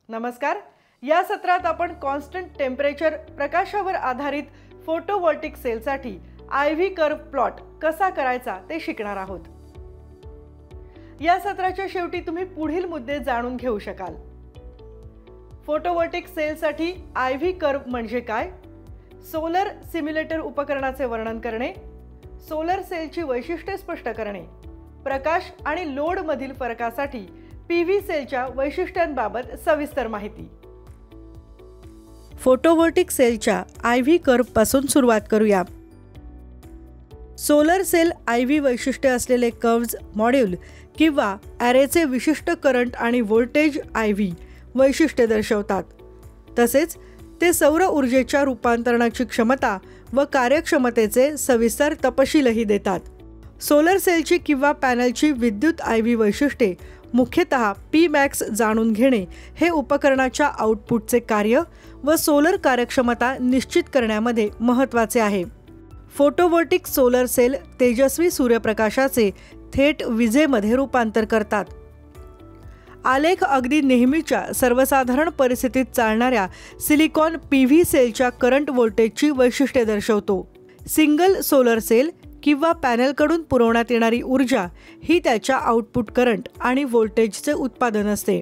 नमस्कार। या सत्रात आपण कॉन्स्टंट टेम्परेचर प्रकाशावर आधारित फोटोव्होल्टिक सेलसाठी IV कर्व प्लॉट कसा करायचा ते शिकणार आहोत। या सत्राच्या शेवटी तुम्ही पुढील मुद्दे जाणून घेऊ शकाल। फोटोव्होल्टिक सेलसाठी IV कर्व म्हणजे काय, सोलर सिम्युलेटर उपकरणाचे वर्णन करणे, सोलर सेलची वैशिष्ट्ये स्पष्ट करणे, प्रकाश आणि लोड मधील फरकासाठी PV सेलच्या वैशिष्ट्यांबाबत सविस्तर माहिती। फोटोव्होल्टिक सेलच्या IV कर्व पासून सुरुवात करूया। सोलर सेल IV वैशिष्ट्य असलेले कर्व्ज मॉड्यूल किंवा ॲरेचे विशिष्ट करंट आणि व्होल्टेज IV वैशिष्ट्ये दर्शवतात। तसेच ते सौर ऊर्जेच्या रूपांतरणाची क्षमता व कार्यक्षमतेचे सविस्तर तपशीलही देतात। सोलर सेलची किंवा पॅनलची विद्युत IV वैशिष्ट्ये मुख्यतः Pmax जाणून घेणे हे उपकरणाच्या आउटपुटचे कार्य व सोलर कार्यक्षमता निश्चित करण्यामध्ये महत्त्वाचे आहे। फोटोव्होल्टिक सोलर सेल तेजस्वी सूर्यप्रकाशाचे थेट विजेमध्ये रूपांतर करतात। आलेख अगदी नेहमीच्या सर्वसाधारण परिस्थितीत चालणाऱ्या सिलिकॉन PV सेलच्या करंट व्होल्टेजची वैशिष्ट्ये दर्शवतो। सिंगल सोलर सेल किंवा पॅनलकडून पुरवण्यात येणारी ऊर्जा ही त्याच्या आउटपुट करंट आणि व्होल्टेजचे उत्पादन असते।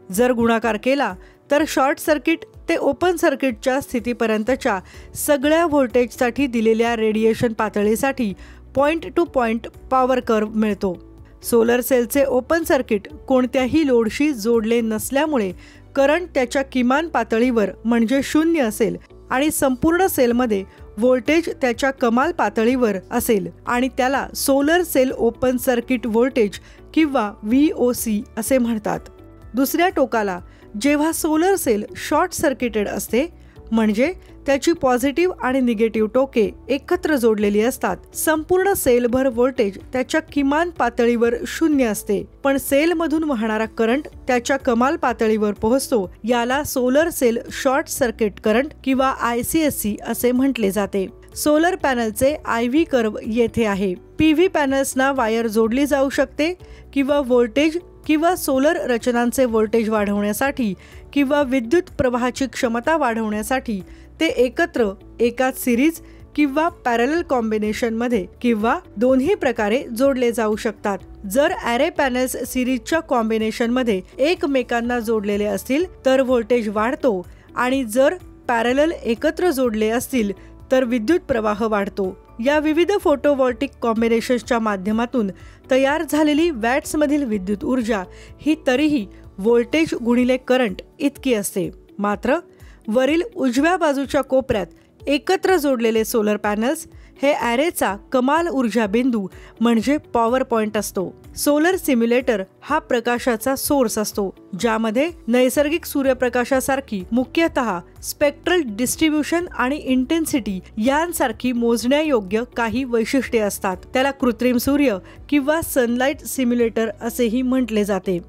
जर गुणाकार केला तर शॉर्ट सर्किट ते ओपन सर्किटच्या स्थितीपर्यंतच्या सगळ्या व्होल्टेजसाठी दिलेल्या रेडिएशन पातळीसाठी point two point power curve मिळतो। सोलर सेलचे ओपन सर्किट कोणत्याही लोडशी जोडले नसल्यामुळे करंट त्याच्या किमान पातळीवर म्हणजे 0 असेल आणि संपूर्ण सेलमध्ये व्होल्टेज त्याच्या कमाल पातळीवर असेल आणि त्याला solar cell open circuit voltage किंवा VOC असे म्हणतात। दुसऱ्या टोकाला जेव्हा सोलर सेल शॉर्ट सर्किटेड असते म्हणजे त्याची पॉझिटिव्ह आणि निगेटिव्ह टोके एकत्र जोडलेली असतात, संपूर्ण सेलभर व्होल्टेज त्याच्या किमान पातळीवर 0 असते पण सेलमधून वाहणारा करंट त्याच्या कमाल पातळीवर पोहोचतो, याला solar cell short circuit current किंवा ICSC असे म्हटले जाते। सोलर पॅनलचे IV कर्व येथे आहे। PV पॅनल्सना वायर जोडली जाऊ शकते किंवा व्होल्टेज किंवा सोलर रचनांचे व्होल्टेज वाढवण्यासाठी किंवा विद्युत प्रवाहाची क्षमता वाढवण्यासाठी ते एकत्र एकाच सिरीज किंवा पॅरलल कॉम्बिनेशनमध्ये किंवा दोन्ही प्रकारे जोडले जाऊ शकतात। जर ॲरे पॅनल्स सिरीजच्या कॉम्बिनेशनमध्ये एकमेकांना जोडलेले असतील तर व्होल्टेज वाढतो आणि जर पॅरलल एकत्र जोडले असतील तर विद्युत प्रवाह वाढतो। या विविध फोटोव्होल्टिक कॉम्बिनेशन्सच्या माध्यमातून तयार झालेली वॅट्समधील विद्युत ऊर्जा ही तरीही व्होल्टेज गुणिले करंट इतकी असते। मात्र वरील उजव्या बाजूच्या कोपऱ्यात एकत्र जोडलेले सोलर पॅनल्स हे ॲरेचा कमाल ऊर्जा बिंदू म्हणजे पॉवर पॉइंट असतो। सोलर सिम्युलेटर हा प्रकाशाचा सोर्स असतो ज्यामध्ये नैसर्गिक सूर्यप्रकाशासारखी मुख्यतः स्पेक्ट्रल डिस्ट्रीब्यूशन आणि इंटेन्सिटी यांसारखी मोजण्यायोग्य काही वैशिष्ट्ये असतात। त्याला कृत्रिम सूर्य किंवा सनलाइट सिम्युलेटर असेही म्हटले जाते।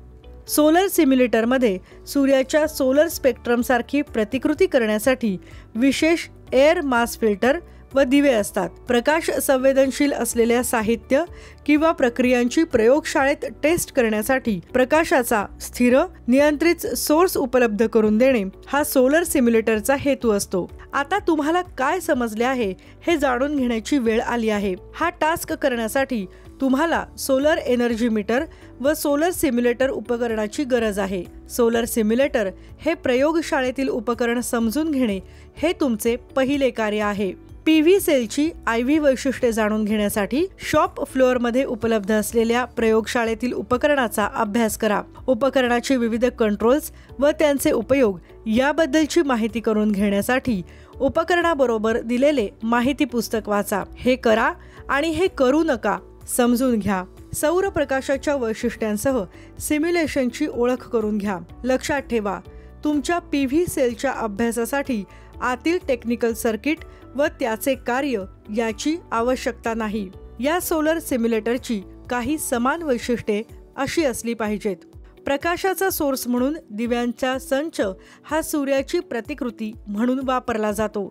सोलर सिम्युलेटरमध्ये सूर्याच्या सोलर स्पेक्ट्रमसारखी प्रतिकृती करण्यासाठी विशेष एअर मास फिल्टर व दिवे असतात। प्रकाश संवेदनशील असलेल्या साहित्य किंवा प्रक्रियांची प्रयोगशाळेत टेस्ट करण्यासाठी प्रकाशाचा स्थिर नियंत्रित सोर्स उपलब्ध करून देणे हा सोलर सिम्युलेटरचा हेतू असतो। आता तुम्हाला काय समजले आहे हे जाणून घेण्याची वेळ आली आहे। हा टास्क करण्यासाठी तुम्हाला सोलर एनर्जी मीटर व सोलर सिम्युलेटर उपकरणाची गरज आहे। सोलर सिम्युलेटर हे प्रयोगशाळेतील उपकरण समजून घेणे हे तुमचे पहिले कार्य आहे। PV सेलची IV वैशिष्ट्ये जाणून घेण्यासाठी शॉप फ्लोअरमध्ये उपलब्ध असलेल्या प्रयोगशाळेतील उपकरणाचा अभ्यास करा। उपकरणाचे विविध कंट्रोल्स व त्यांचे उपयोग याबद्दलची माहिती करून घेण्यासाठी उपकरणाबरोबर दिलेले माहिती पुस्तक वाचा। हे करा आणि हे करू नका समजून घ्या। सौर प्रकाशाच्या वैशिष्ट्यांसह सिम्युलेशनची ओळख करून घ्या। लक्षात ठेवा, तुमच्या PV सेलच्या अभ्यासासाठी आतील टेक्निकल सर्किट व त्याचे कार्य याची आवश्यकता नाही। या सोलर सिम्युलेटरची काही समान वैशिष्ट्ये अशी असली पाहिजेत। प्रकाशाचा सोर्स म्हणून दिव्यांचा संच हा सूर्याची प्रतिकृती म्हणून वापरला जातो।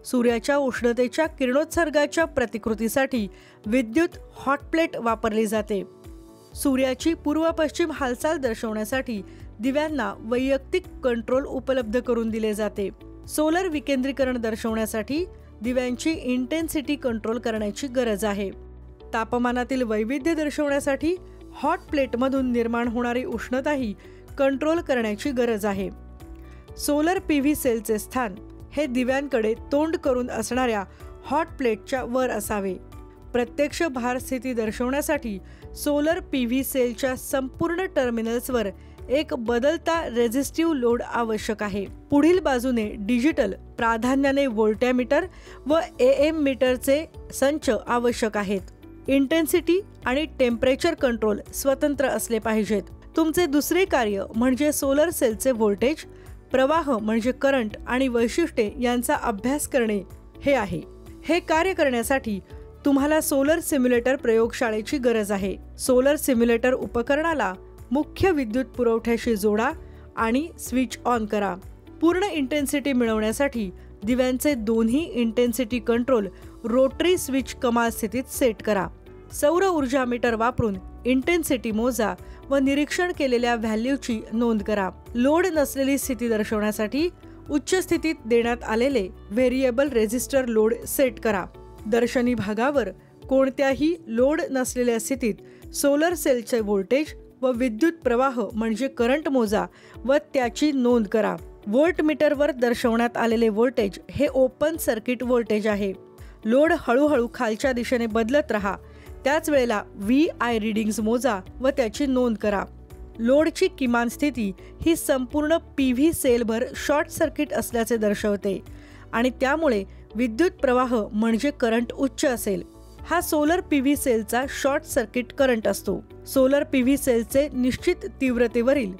सूर्याच्या उष्णतेच्या किरणोत्सर्गाच्या प्रतिकृतीसाठी विद्युत हॉट प्लेट वापरली जाते। सूर्याची पूर्व पश्चिम हालचाल दर्शवण्यासाठी दिव्यांना वैयक्तिक कंट्रोल उपलब्ध करून दिले जाते. सोलर विकेंद्रीकरण दर्शवण्यासाठी दिव्यांची इंटेन्सिटी कंट्रोल करण्याची गरज आहे. तापमानातील वैविध्य दर्शवण्यासाठी हॉट प्लेटमधून निर्माण होणारी उष्णताही कंट्रोल करण्याची गरज आहे. सोलर PV सेलचे स्थान हे दिव्यांकडे तोंड करून असणाऱ्या हॉट प्लेटच्या वर असावे. प्रत्यक्ष भार स्थिती दर्शवण्यासाठी सोलर PV सेलच्या संपूर्ण टर्मिनल्सवर एक बदलता रेझिस्टिव्ह लोड आवश्यक आहे. पुढील बाजूने डिजिटल प्राधान्याने व्होल्टॅमीटर व AM मीटरचे संच आवश्यक आहेत. इंटेन्सिटी आणि टेम्परेचर कंट्रोल स्वतंत्र असले पाहिजेत. तुमचे दुसरे कार्य म्हणजे सोलर सेलचे व्होल्टेज, प्रवाह म्हणजे करंट आणि वैशिष्ट्ये यांचा अभ्यास करणे हे आहे. हे कार्य करण्यासाठी तुम्हाला सोलर सिम्युलेटर प्रयोगशाळेची गरज आहे. सोलर सिम्युलेटर उपकरणाला मुख्य विद्युत पुरवठ्याशी जोडा आणि स्विच ऑन करा. पूर्ण इंटेन्सिटी मिळवण्यासाठी दिव्यांचे दोन्ही इंटेन्सिटी कंट्रोल रोटरी स्विच कमाल स्थितीत सेट करा. सौर ऊर्जा मीटर वापरून इंटेन्सिटी मोजा व निरीक्षण केलेल्या व्हॅल्यूची नोंद करा. लोड नसलेली स्थिती दर्शवण्यासाठी उच्च स्थितीत देण्यात आलेले व्हेरिएबल रेझिस्टर लोड सेट करा. दर्शनी भागावर कोणत्याही लोड नसलेल्या स्थितीत सोलर सेलचे व्होल्टेज व विद्युत प्रवाह म्हणजे करंट मोजा व त्याची नोंद करा. व्होल्टमीटरवर दर्शवण्यात आलेले व्होल्टेज हे ओपन सर्किट व्होल्टेज आहे. लोड हळूहळू खालच्या दिशेने बदलत राहा. त्याच वेळेला VI रीडिंग्स मोजा व त्याची नोंद करा. लोडची किमान स्थिती ही संपूर्ण PV सेलभर शॉर्ट सर्किट असल्याचे दर्शवते आणि त्यामुळे विद्युत प्रवाह म्हणजे करंट उच्च असेल. हा सोलर PV सेलचा शॉर्ट सर्किट करंट असतो. सोलर PV सेलचे निश्चित तीव्रतेवरील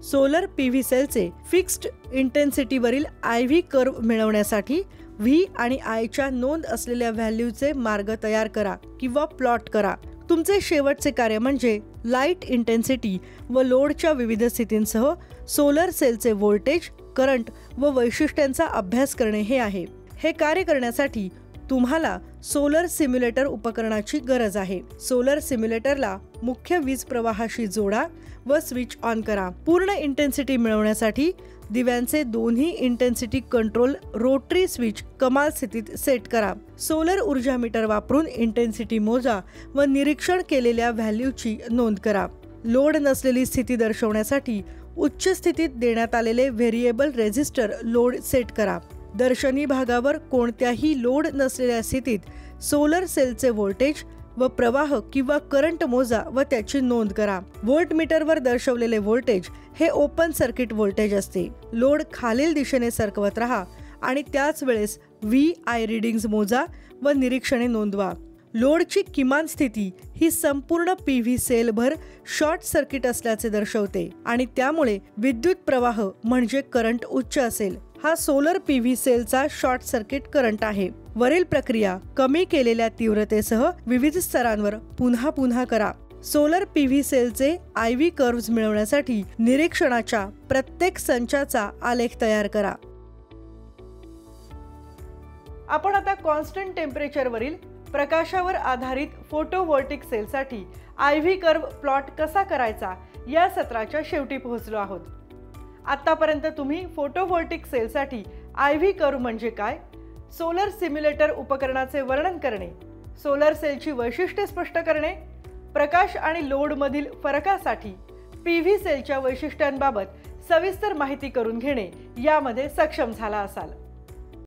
सोलर PV सेलचे फिक्स्ड इंटेन्सिटीवरील IV कर्व मिळवण्यासाठी V आणि I च्या नोंद असलेल्या व्हॅल्यूचे मार्ग तयार करा किंवा प्लॉट करा. तुमचे शेवटचे कार्य म्हणजे लाईट इंटेन्सिटी व लोडच्या विविध स्थितींसह सोलर सेलचे व्होल्टेज, करंट व वैशिष्ट्यांचा अभ्यास करणे हे आहे. हे कार्य करण्यासाठी तुम्हाला सोलर सिम्युलेटर उपकरणाची गरज आहे. सोलर सिम्युलेटरला मुख्य वीज प्रवाहाशी जोडा व स्विच ऑन करा. पूर्ण इंटेन्सिटी मिळवण्यासाठी दिव्यांचे दोन्ही इंटेन्सिटी कंट्रोल रोटरी स्विच कमाल स्थितीत सेट करा. सोलर ऊर्जा मीटर वापरून इंटेन्सिटी मोजा व निरीक्षण केलेल्या व्हॅल्यूची नोंद करा. लोड नसलेली स्थिती दर्शवण्यासाठी उच्च स्थितीत देण्यात आलेले व्हेरिएबल रेझिस्टर लोड सेट करा. दर्शनी भागावर कोणत्याही लोड नसलेल्या स्थितीत सोलर सेलचे व्होल्टेज व प्रवाह किंवा करंट मोजा व त्याची नोंद करा. व्होल्टमीटरवर दर्शवलेले व्होल्टेज हे ओपन सर्किट व्होल्टेज असते. लोड खालील दिशेने सरकवत राहा आणि त्याच वेळेस VI रीडिंग्स मोजा व निरीक्षणे नोंदवा. लोडची किमान स्थिती ही संपूर्ण PV सेलभर शॉर्ट सर्किट असल्याचे दर्शवते आणि त्यामुळे विद्युत प्रवाह म्हणजे करंट उच्च असेल. हा सोलर PV सेलचा शॉर्ट सर्किट करंट आहे. वरील प्रक्रिया कमी केलेल्या तीव्रतेसह विविध स्तरांवर पुन्हा पुन्हा करा. सोलर PV सेलचे IV कर्व्स मिळवण्यासाठी निरीक्षणाच्या प्रत्येक संचाचा आलेख तयार करा. आपण आता कॉन्स्टंट टेम्परेचरवरील प्रकाशावर आधारित फोटोव्होल्टिक सेलसाठी IV कर्व प्लॉट कसा करायचा या सत्राच्या शेवटी पोहोचलो आहोत. आतापर्यंत तुम्ही फोटोव्होल्टिक सेलसाठी IV कर्व म्हणजे काय, सोलर सिम्युलेटर उपकरणाचे वर्णन करणे, सोलर सेलची वैशिष्ट्ये स्पष्ट करणे, प्रकाश आणि लोडमधील फरकासाठी PV सेलच्या वैशिष्ट्यांबाबत सविस्तर माहिती करून घेणे यामध्ये सक्षम झाला असाल.